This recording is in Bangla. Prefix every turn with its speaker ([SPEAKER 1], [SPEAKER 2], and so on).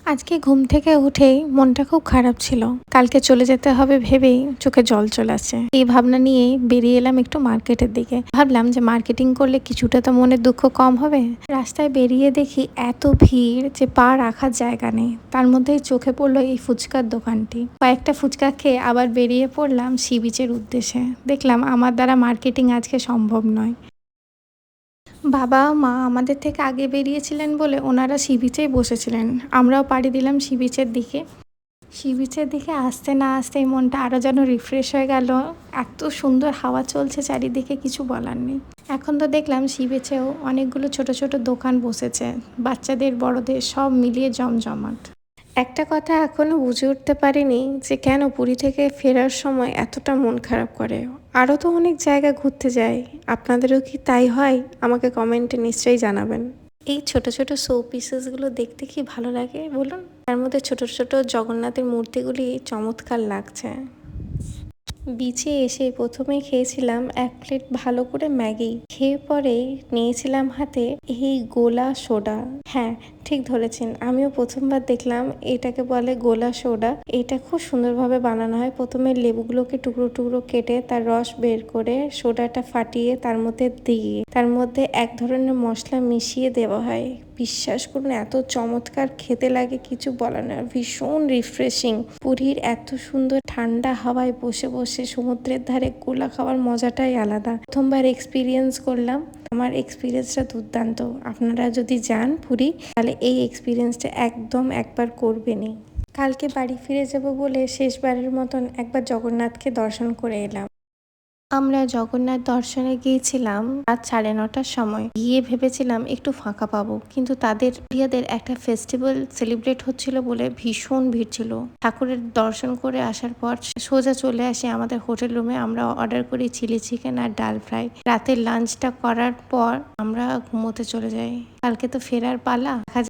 [SPEAKER 1] আজকে ঘুম থেকে উঠেই মনটা খুব খারাপ ছিল। কালকে চলে যেতে হবে ভেবেই চোখে জল চলে আসছে। এই ভাবনা নিয়েই বেরিয়ে এলাম একটু মার্কেটের দিকে। ভাবলাম যে মার্কেটিং করলে কিছুটা তো মনের দুঃখ কম হবে। রাস্তায় বেরিয়ে দেখি এত ভিড় যে পা রাখার জায়গা নেই। তার মধ্যেই চোখে পড়লো এই ফুচকার দোকানটি। কয়েকটা ফুচকা খেয়ে আবার বেরিয়ে পড়লাম সি বিচের উদ্দেশ্যে। দেখলাম আমার দ্বারা মার্কেটিং আজকে সম্ভব নয়। বাবা মা আমাদের থেকে আগে বেরিয়েছিলেন বলে ওনারা সি বিচেই বসেছিলেন। আমরাও পাড়ি দিলাম সি বিচের দিকে। সি বিচের দিকে আসতে না আসতেই মনটা আরও যেন রিফ্রেশ হয়ে গেল। এত সুন্দর হাওয়া চলছে চারিদিকে, কিছু বলার নেই। এখন তো দেখলাম সি বিচেও অনেকগুলো ছোট ছোট দোকান বসেছে, বাচ্চাদের বড়দের সব মিলিয়ে জমজমাট। একটা কথা এখনো বুঝে উঠতে পারিনি যে কেন পুরী থেকে ফেরার সময় এতটা মন খারাপ করে। আরও তো অনেক জায়গা ঘুরতে যাই, আপনাদেরও কি তাই হয়? আমাকে কমেন্টে নিশ্চয়ই জানাবেন। এই ছোট ছোট শো পিসেসগুলো দেখতে কি ভালো লাগে বলুন। তার মধ্যে ছোট ছোট জগন্নাথের মূর্তিগুলি চমৎকার লাগছে। বিচে এসে প্রথমে খেয়েছিলাম 1 প্লেট ভালো করে ম্যাগি। খেয়ে পরে নিয়েছিলাম হাতে এই গোলা সোডা। হ্যাঁ, ঠিক ধরেছেন, আমিও প্রথমবার দেখলাম এটাকে বলে গোলা সোডা। এটা খুব সুন্দরভাবে বানানো হয়। প্রথমে লেবুগুলোকে টুকরো টুকরো কেটে তার রস বের করে সোডাটা ফাটিয়ে তার মধ্যে দিয়ে তার মধ্যে এক ধরনের মশলা মিশিয়ে দেওয়া হয়। বিশ্বাস করুন, এত চমৎকার খেতে লাগে, কিছু বলার না। ভীষণ রিফ্রেশিং। পুরীর এত সুন্দর ঠান্ডা হাওয়ায় বসে বসে সমুদ্রের ধারে গোলা খাওয়ার মজাটাই আলাদা। প্রথমবার এক্সপিরিয়েন্স করলাম, আমার এক্সপিরিয়েন্সটা দুর্দান্ত। আপনারা যদি যান পুরী তাহলে এই এক্সপিরিয়েন্সটা একদম একবার করবেনই। কালকে বাড়ি ফিরে যাব বলে শেষবারের মতন একবার জগন্নাথকে দর্শন করে এলাম। আমরা জগন্নাথ দর্শনে গিয়েছিলাম রাত 9:30টার সময়। গিয়ে ভেবেছিলাম একটু ফাঁকা পাবো, কিন্তু তাদের ইন্ডিয়াদের একটা ফেস্টিভ্যাল সেলিব্রেট হচ্ছিল বলে ভীষণ ভিড় ছিল। ঠাকুরের দর্শন করে আসার পর সোজা চলে আসি আমাদের হোটেল রুমে। আমরা অর্ডার করি চিলি চিকেন আর ডাল ফ্রাই। রাতের লাঞ্চটা করার পর আমরা ঘুমোতে চলে যাই। কালকে তো ফেরার পালা। দেখা